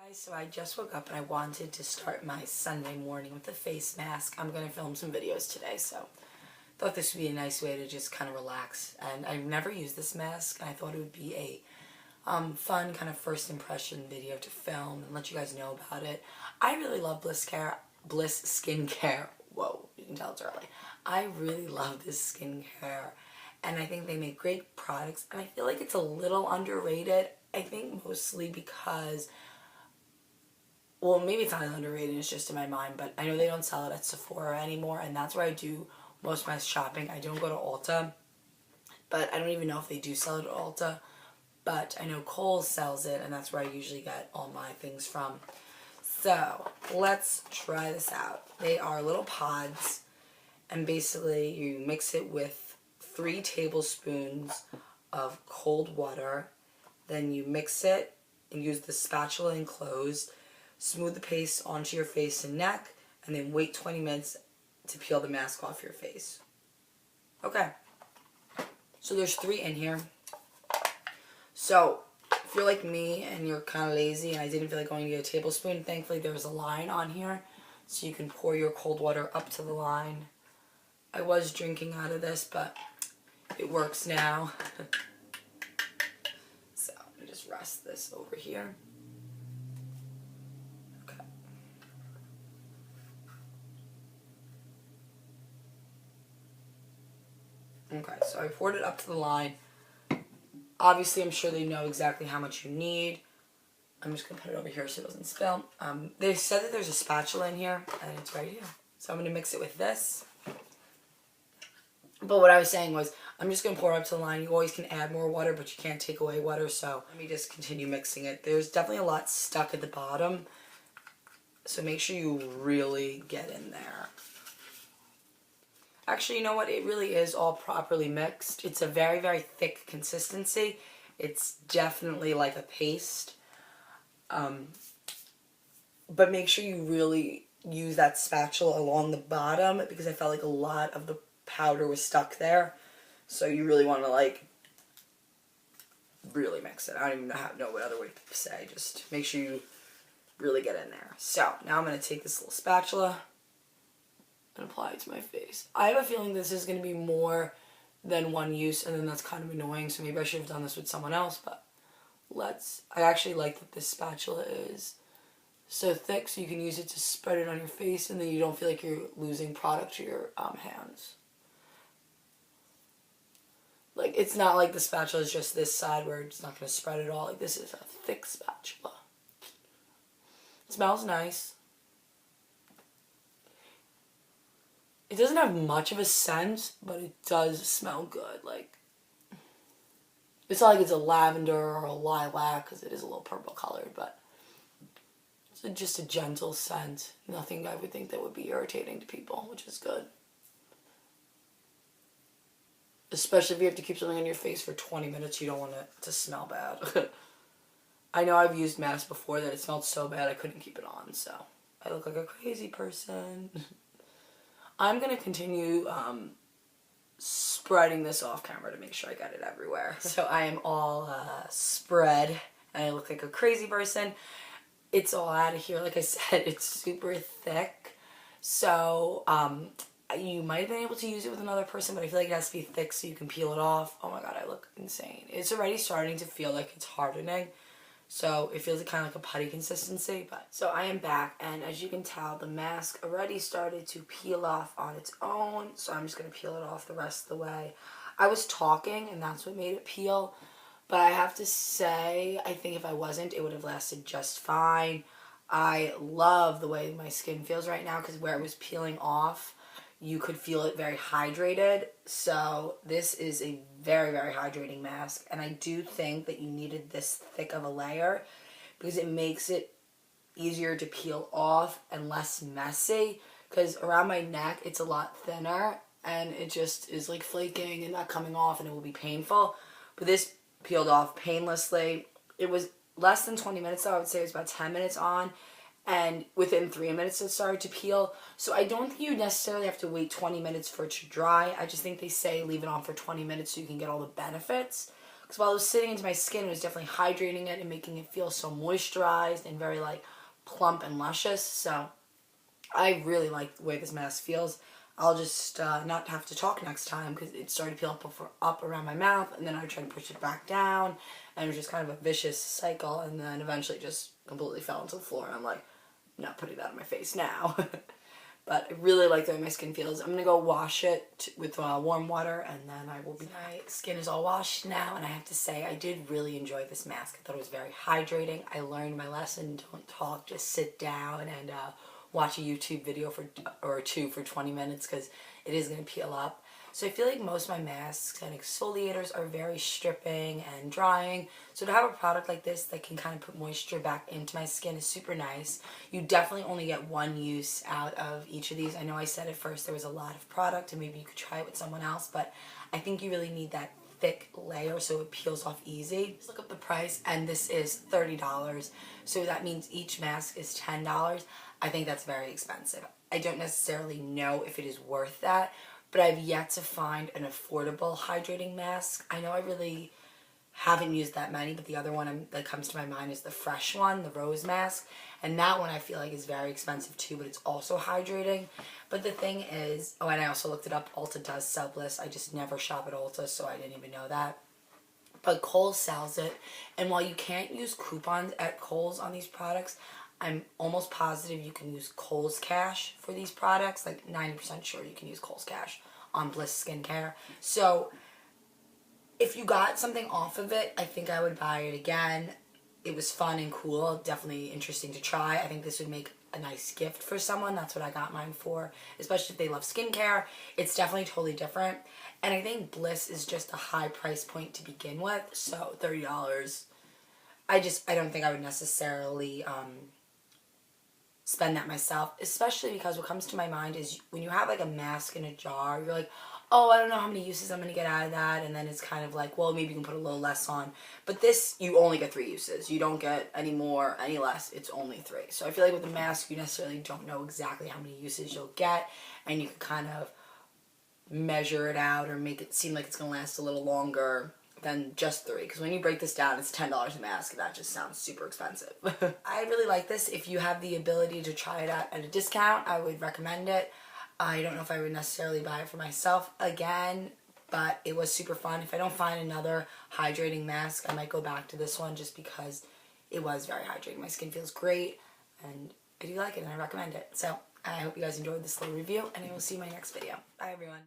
Guys, so I just woke up and I wanted to start my Sunday morning with a face mask. I'm going to film some videos today, so thought this would be a nice way to just kind of relax. And I've never used this mask, and I thought it would be a fun kind of first impression video to film and let you guys know about it. I really love Bliss Skincare. Whoa, you can tell it's early. I really love this skincare, and I think they make great products, and I feel like it's a little underrated. I think mostly because, well, maybe it's not as underrated, it's just in my mind, but I know they don't sell it at Sephora anymore, and that's where I do most of my shopping. I don't go to Ulta, but I don't even know if they do sell it at Ulta, but I know Kohl's sells it, and that's where I usually get all my things from. So, let's try this out. They are little pods, and basically you mix it with 3 tablespoons of cold water, then you mix it and use the spatula enclosed. Smooth the paste onto your face and neck, and then wait 20 minutes to peel the mask off your face. Okay, so there's 3 in here. So if you're like me and you're kind of lazy and I didn't feel like going to get a tablespoon, thankfully there's a line on here so you can pour your cold water up to the line. I was drinking out of this, but it works now. So let me just rest this over here. Okay, so I poured it up to the line. Obviously, I'm sure they know exactly how much you need. I'm just going to put it over here so it doesn't spill. They said that there's a spatula in here, and it's right here. So I'm going to mix it with this. But what I was saying was, I'm just going to pour it up to the line. You always can add more water, but you can't take away water, so let me just continue mixing it. There's definitely a lot stuck at the bottom, so make sure you really get in there. Actually, you know what? It really is all properly mixed. It's a very, very thick consistency. It's definitely like a paste. But make sure you really use that spatula along the bottom because I felt like a lot of the powder was stuck there. So you really want to like really mix it. I don't even know what other way to say. Just make sure you really get in there. So now I'm going to take this little spatula and apply it to my face. I have a feeling this is going to be more than one use, and then that's kind of annoying, so maybe I should have done this with someone else, but I actually like that this spatula is so thick so you can use it to spread it on your face, and then you don't feel like you're losing product to your hands. Like, it's not like the spatula is just this side where it's not going to spread at all. Like, this is a thick spatula. It smells nice. It doesn't have much of a scent, but it does smell good. Like, it's not like it's a lavender or a lilac, because it is a little purple colored, but it's just a gentle scent. Nothing I would think that would be irritating to people, which is good. Especially if you have to keep something on your face for 20 minutes, you don't want it to smell bad. I know I've used masks before that it smelled so bad I couldn't keep it on, so I look like a crazy person. I'm going to continue spreading this off camera to make sure I got it everywhere. So I am all spread, and I look like a crazy person. It's all out of here. Like I said, it's super thick. So you might have been able to use it with another person, but I feel like it has to be thick so you can peel it off. Oh my god, I look insane. It's already starting to feel like it's hardening. So it feels kind of like a putty consistency. But so I am back, and as you can tell, the mask already started to peel off on its own. So I'm just going to peel it off the rest of the way. I was talking, and that's what made it peel. But I have to say, I think if I wasn't, it would have lasted just fine. I love the way my skin feels right now because where it was peeling off, you could feel it very hydrated. So this is a very, very hydrating mask. And I do think that you needed this thick of a layer because it makes it easier to peel off and less messy. Because around my neck, it's a lot thinner and it just is like flaking and not coming off, and it will be painful. But this peeled off painlessly. It was less than 20 minutes though. I would say it was about 10 minutes on. And within 3 minutes it started to peel. So I don't think you necessarily have to wait 20 minutes for it to dry. I just think they say leave it on for 20 minutes so you can get all the benefits. because while it was sitting into my skin, it was definitely hydrating it and making it feel so moisturized and very like plump and luscious. So I really like the way this mask feels. I'll just not have to talk next time because it started to peel up around my mouth, and then I tried to push it back down, and it was just kind of a vicious cycle, and then eventually just completely fell into the floor, and I'm like, not putting that on my face now. But I really like the way my skin feels. I'm going to go wash it with warm water, and then I will be... My skin is all washed now, and I have to say I did really enjoy this mask. I thought it was very hydrating. I learned my lesson. Don't talk, just sit down and watch a YouTube video or two for 20 minutes because it is going to peel up. So I feel like most of my masks and exfoliators are very stripping and drying. So to have a product like this that can kind of put moisture back into my skin is super nice. You definitely only get one use out of each of these. I know I said at first there was a lot of product and maybe you could try it with someone else, but I think you really need that thick layer so it peels off easy. Just look up the price, and this is $30. So that means each mask is $10. I think that's very expensive. I don't necessarily know if it is worth that, but I've yet to find an affordable hydrating mask. I know I really haven't used that many, but the other one that comes to my mind is the Fresh one, the rose mask. And that one I feel like is very expensive too, but it's also hydrating. But the thing is, oh, and I also looked it up, Ulta does sell Bliss. I just never shop at Ulta, so I didn't even know that. But Kohl's sells it, and while you can't use coupons at Kohl's on these products, I'm almost positive you can use Kohl's Cash for these products. Like 90% sure you can use Kohl's Cash on Bliss Skincare. So if you got something off of it, I think I would buy it again. It was fun and cool, definitely interesting to try. I think this would make a nice gift for someone. That's what I got mine for, especially if they love skincare. It's definitely totally different. And I think Bliss is just a high price point to begin with, so $30. I don't think I would necessarily spend that myself, especially because what comes to my mind is when you have like a mask in a jar, you're like, oh, I don't know how many uses I'm going to get out of that, and then it's kind of like, well, maybe you can put a little less on. But this, you only get 3 uses. You don't get any more, any less. It's only 3. So I feel like with a mask, you necessarily don't know exactly how many uses you'll get, and you can kind of measure it out or make it seem like it's going to last a little longer than just 3, because when you break this down, it's $10 a mask, and that just sounds super expensive. I really like this. If you have the ability to try it out at a discount, I would recommend it. I don't know if I would necessarily buy it for myself again, but it was super fun. If I don't find another hydrating mask, I might go back to this one just because it was very hydrating. My skin feels great, and I do like it, and I recommend it. So I hope you guys enjoyed this little review, and I will see you in my next video. Bye, everyone.